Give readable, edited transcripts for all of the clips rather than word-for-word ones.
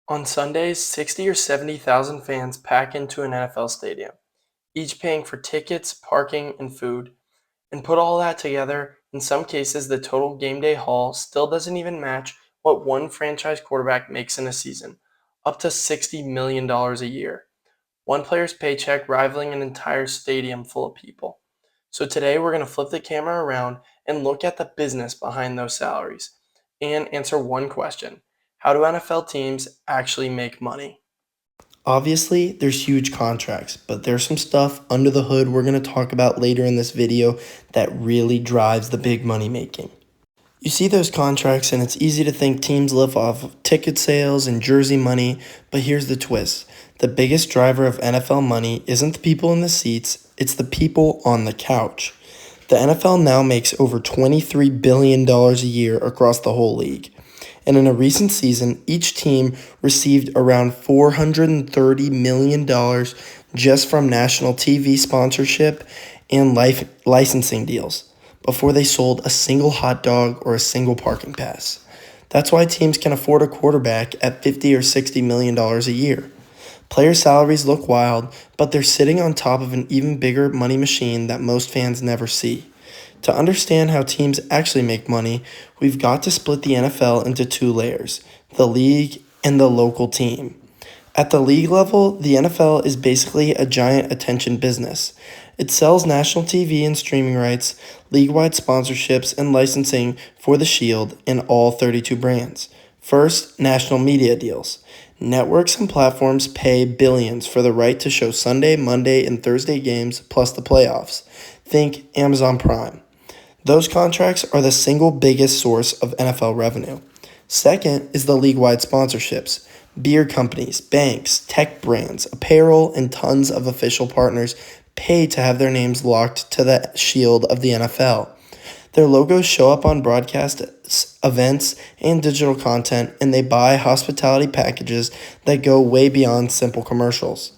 On Sundays, 60 or 70,000 fans pack into an NFL stadium, each paying for tickets, parking, and food. And put all that together, in some cases, the total game day haul still doesn't even match what one franchise quarterback makes in a season, up to $60 million a year. One player's paycheck rivaling an entire stadium full of people. So today we're going to flip the camera around and look at the business behind those salaries and answer one question: how do NFL teams actually make money? Obviously, there's huge contracts, but there's some stuff under the hood we're going to talk about later in this video that really drives the big money making. You see those contracts, and it's easy to think teams live off of ticket sales and jersey money, but here's the twist. The biggest driver of NFL money isn't the people in the seats, it's the people on the couch. The NFL now makes over $23 billion a year across the whole league. And in a recent season, each team received around $430 million just from national TV sponsorship and licensing deals before they sold a single hot dog or a single parking pass. That's why teams can afford a quarterback at $50 or $60 million a year. Player salaries look wild, but they're sitting on top of an even bigger money machine that most fans never see. To understand how teams actually make money, we've got to split the NFL into two layers: the league and the local team. At the league level, the NFL is basically a giant attention business. It sells national TV and streaming rights, league-wide sponsorships, and licensing for the Shield and all 32 brands. First, national media deals. Networks and platforms pay billions for the right to show Sunday, Monday, and Thursday games plus the playoffs. Think Amazon Prime. Those contracts are the single biggest source of NFL revenue. Second is the league-wide sponsorships. Beer companies, banks, tech brands, apparel, and tons of official partners pay to have their names locked to the shield of the NFL. Their logos show up on broadcast events and digital content, and they buy hospitality packages that go way beyond simple commercials.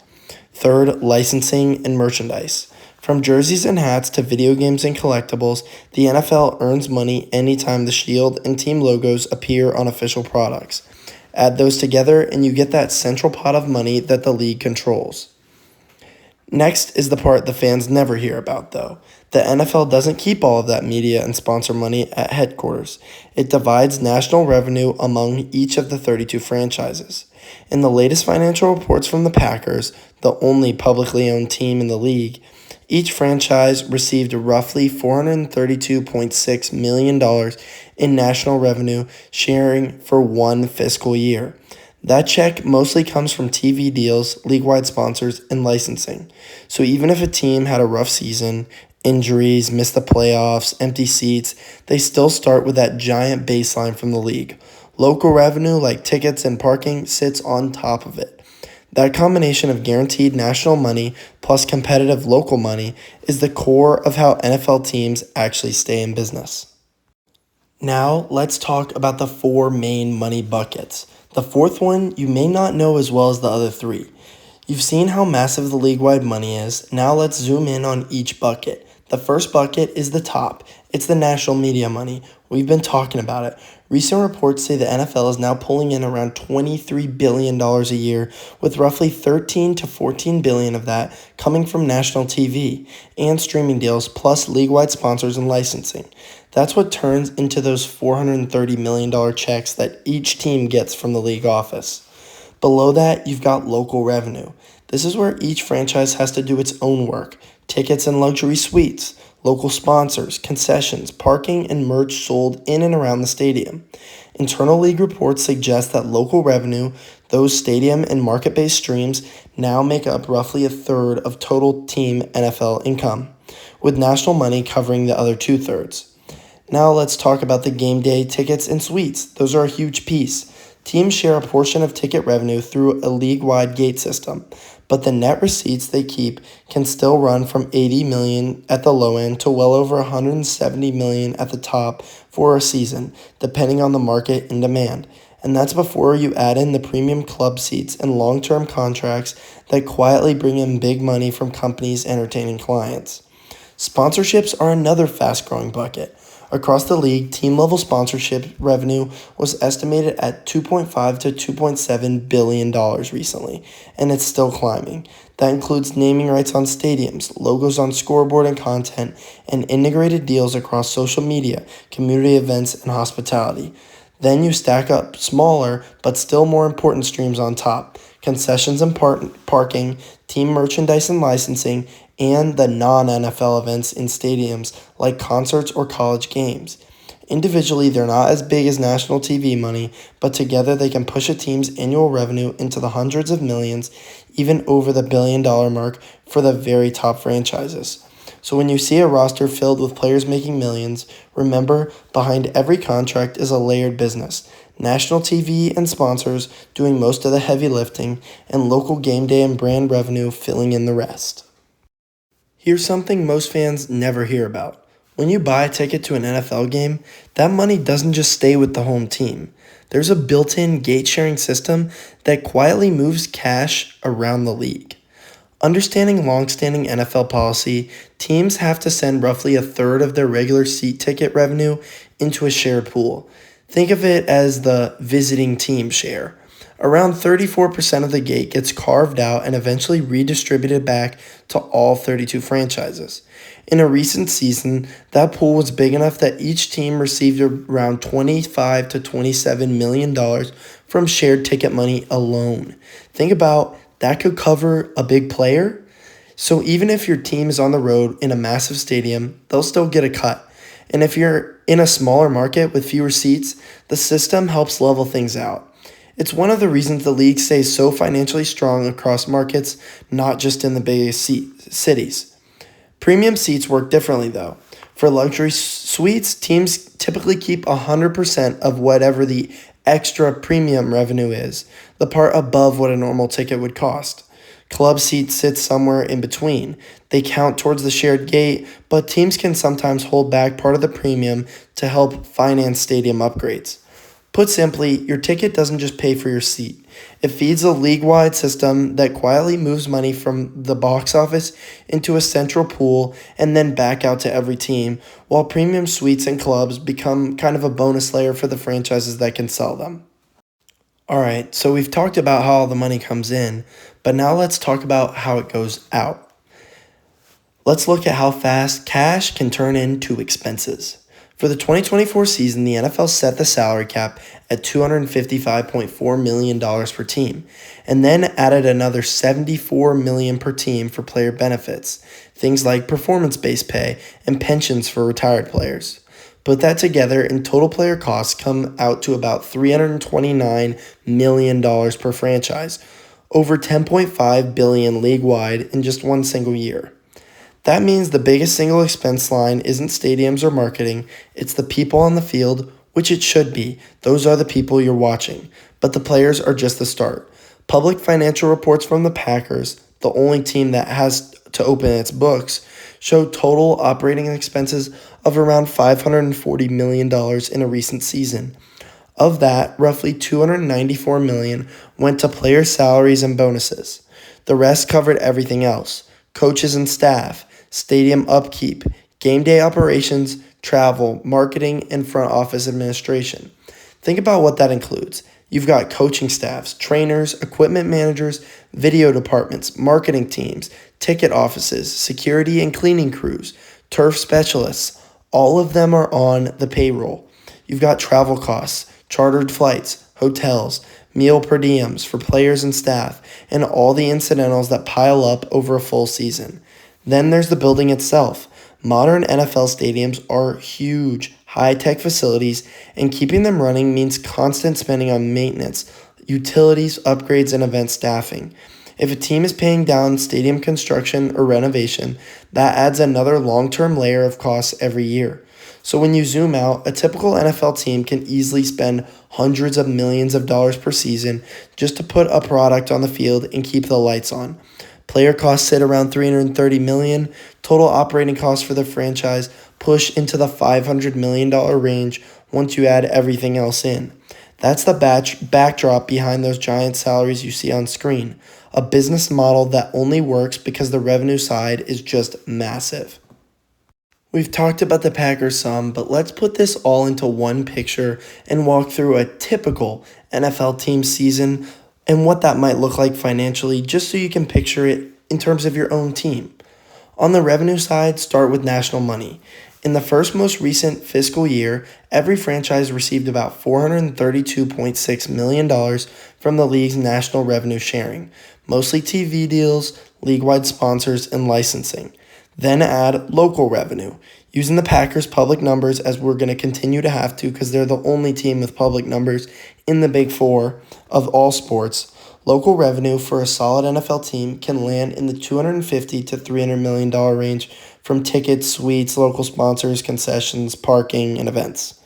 Third, licensing and merchandise. From jerseys and hats to video games and collectibles, the NFL earns money anytime the shield and team logos appear on official products. Add those together, and you get that central pot of money that the league controls. Next is the part the fans never hear about, though. The NFL doesn't keep all of that media and sponsor money at headquarters. It divides national revenue among each of the 32 franchises. In the latest financial reports from the Packers, the only publicly owned team in the league, each franchise received roughly $432.6 million in national revenue sharing for one fiscal year. That check mostly comes from TV deals, league-wide sponsors, and licensing. So even if a team had a rough season, injuries, missed the playoffs, empty seats, they still start with that giant baseline from the league. Local revenue like tickets and parking sits on top of it. That combination of guaranteed national money plus competitive local money is the core of how NFL teams actually stay in business. Now, let's talk about the four main money buckets. The fourth one you may not know as well as the other three. You've seen how massive the league-wide money is. Now let's zoom in on each bucket. The first bucket is the top. It's the national media money. We've been talking about it. Recent reports say the NFL is now pulling in around $23 billion a year, with roughly $13 to $14 billion of that coming from national TV and streaming deals, plus league-wide sponsors and licensing. That's what turns into those $430 million checks that each team gets from the league office. Below that, you've got local revenue. This is where each franchise has to do its own work: tickets and luxury suites, local sponsors, concessions, parking, and merch sold in and around the stadium. Internal league reports suggest that local revenue, those stadium and market-based streams, now make up roughly a third of total team NFL income, with national money covering the other two-thirds. Now let's talk about the game day tickets and suites. Those are a huge piece. Teams share a portion of ticket revenue through a league-wide gate system, but the net receipts they keep can still run from $80 million at the low end to well over $170 million at the top for a season, depending on the market and demand. And that's before you add in the premium club seats and long-term contracts that quietly bring in big money from companies entertaining clients. Sponsorships are another fast-growing bucket. Across the league, team-level sponsorship revenue was estimated at $2.5 to $2.7 billion recently, and it's still climbing. That includes naming rights on stadiums, logos on scoreboard and content, and integrated deals across social media, community events, and hospitality. Then you stack up smaller but still more important streams on top: concessions and parking, team merchandise and licensing, and the non-NFL events in stadiums like concerts or college games. Individually, they're not as big as national TV money, but together they can push a team's annual revenue into the hundreds of millions, even over the billion-dollar mark for the very top franchises. So when you see a roster filled with players making millions, remember, behind every contract is a layered business. National TV and sponsors doing most of the heavy lifting, and local game day and brand revenue filling in the rest. Here's something most fans never hear about. When you buy a ticket to an NFL game, that money doesn't just stay with the home team. There's a built-in gate-sharing system that quietly moves cash around the league. Understanding long-standing NFL policy, teams have to send roughly a third of their regular seat ticket revenue into a shared pool. Think of it as the visiting team share. Around 34% of the gate gets carved out and eventually redistributed back to all 32 franchises. In a recent season, that pool was big enough that each team received around $25 to $27 million from shared ticket money alone. Think about that, could cover a big player. So even if your team is on the road in a massive stadium, they'll still get a cut. And if you're in a smaller market with fewer seats, the system helps level things out. It's one of the reasons the league stays so financially strong across markets, not just in the biggest cities. Premium seats work differently though. For luxury suites, teams typically keep 100% of whatever the extra premium revenue is, the part above what a normal ticket would cost. Club seats sit somewhere in between. They count towards the shared gate, but teams can sometimes hold back part of the premium to help finance stadium upgrades. Put simply, your ticket doesn't just pay for your seat. It feeds a league-wide system that quietly moves money from the box office into a central pool and then back out to every team, while premium suites and clubs become kind of a bonus layer for the franchises that can sell them. Alright, so we've talked about how all the money comes in, but now let's talk about how it goes out. Let's look at how fast cash can turn into expenses. For the 2024 season, the NFL set the salary cap at $255.4 million per team, and then added another $74 million per team for player benefits, things like performance-based pay and pensions for retired players. Put that together, and total player costs come out to about $329 million per franchise, over $10.5 billion league-wide in just one single year. That means the biggest single expense line isn't stadiums or marketing, it's the people on the field, which it should be. Those are the people you're watching, but the players are just the start. Public financial reports from the Packers, the only team that has to open its books, show total operating expenses of around $540 million in a recent season. Of that, roughly $294 million went to player salaries and bonuses. The rest covered everything else: coaches and staff, stadium upkeep, game day operations, travel, marketing, and front office administration. Think about what that includes. You've got coaching staffs, trainers, equipment managers, video departments, marketing teams, ticket offices, security and cleaning crews, turf specialists. All of them are on the payroll. You've got travel costs, chartered flights, hotels, meal per diems for players and staff, and all the incidentals that pile up over a full season. Then there's the building itself. Modern NFL stadiums are huge, high-tech facilities, and keeping them running means constant spending on maintenance, utilities, upgrades, and event staffing. If a team is paying down stadium construction or renovation, that adds another long-term layer of costs every year. So when you zoom out, a typical NFL team can easily spend hundreds of millions of dollars per season just to put a product on the field and keep the lights on. Player costs sit around $330 million. Total operating costs for the franchise push into the $500 million range once you add everything else in. That's the backdrop behind those giant salaries you see on screen. A business model that only works because the revenue side is just massive. We've talked about the Packers some, but let's put this all into one picture and walk through a typical NFL team season and what that might look like financially, just so you can picture it in terms of your own team. On the revenue side, start with national money. In the first most recent fiscal year, every franchise received about $432.6 million from the league's national revenue sharing, mostly TV deals, league-wide sponsors, and licensing. Then add local revenue. Using the Packers' public numbers, as we're going to continue to have to because they're the only team with public numbers in the Big Four of all sports, local revenue for a solid NFL team can land in the $250 to $300 million range from tickets, suites, local sponsors, concessions, parking, and events.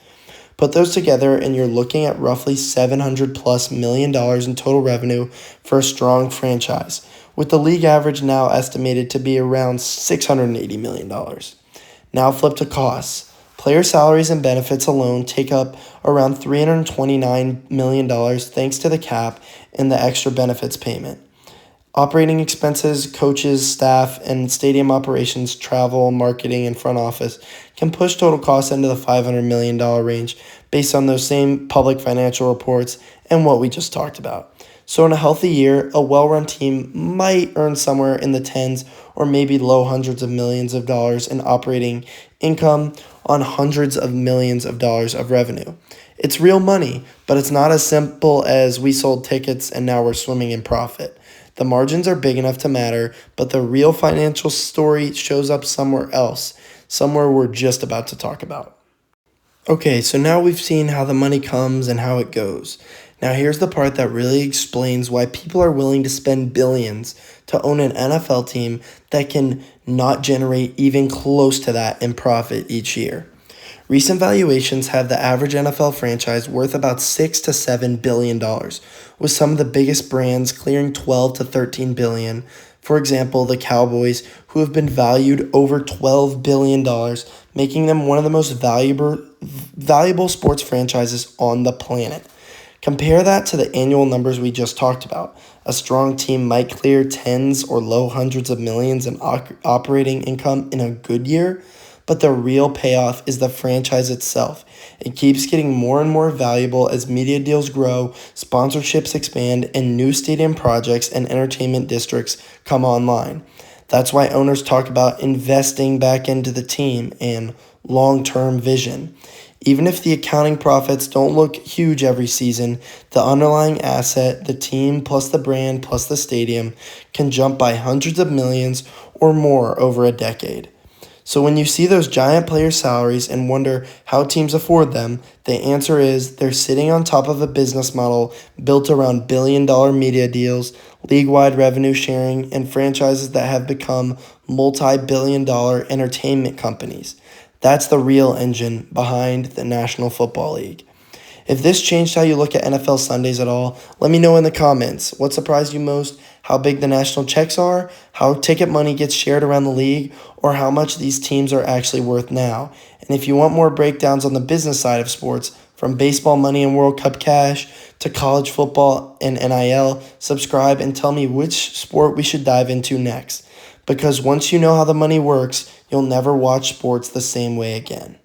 Put those together and you're looking at roughly $700+ million in total revenue for a strong franchise, with the league average now estimated to be around $680 million. Now flip to costs. Player salaries and benefits alone take up around $329 million thanks to the cap and the extra benefits payment. Operating expenses, coaches, staff, and stadium operations, travel, marketing, and front office can push total costs into the $500 million range based on those same public financial reports and what we just talked about. So in a healthy year, a well-run team might earn somewhere in the tens or maybe low hundreds of millions of dollars in operating income on hundreds of millions of dollars of revenue. It's real money, but it's not as simple as we sold tickets and now we're swimming in profit. The margins are big enough to matter, but the real financial story shows up somewhere else, somewhere we're just about to talk about. Okay, so now we've seen how the money comes and how it goes. Now here's the part that really explains why people are willing to spend billions to own an NFL team that can not generate even close to that in profit each year. Recent valuations have the average NFL franchise worth about $6 to $7 billion, with some of the biggest brands clearing $12 to $13 billion. For example, the Cowboys, who have been valued over $12 billion, making them one of the most valuable sports franchises on the planet. Compare that to the annual numbers we just talked about. A strong team might clear tens or low hundreds of millions in operating income in a good year, but the real payoff is the franchise itself. It keeps getting more and more valuable as media deals grow, sponsorships expand, and new stadium projects and entertainment districts come online. That's why owners talk about investing back into the team and long-term vision. Even if the accounting profits don't look huge every season, the underlying asset, the team plus the brand plus the stadium, can jump by hundreds of millions or more over a decade. So when you see those giant player salaries and wonder how teams afford them, the answer is they're sitting on top of a business model built around billion-dollar media deals, league-wide revenue sharing, and franchises that have become multi-billion-dollar entertainment companies. That's the real engine behind the National Football League. If this changed how you look at NFL Sundays at all, let me know in the comments. What surprised you most? How big the national checks are? How ticket money gets shared around the league? Or how much these teams are actually worth now? And if you want more breakdowns on the business side of sports, from baseball money and World Cup cash to college football and NIL, subscribe and tell me which sport we should dive into next. Because once you know how the money works, you'll never watch sports the same way again.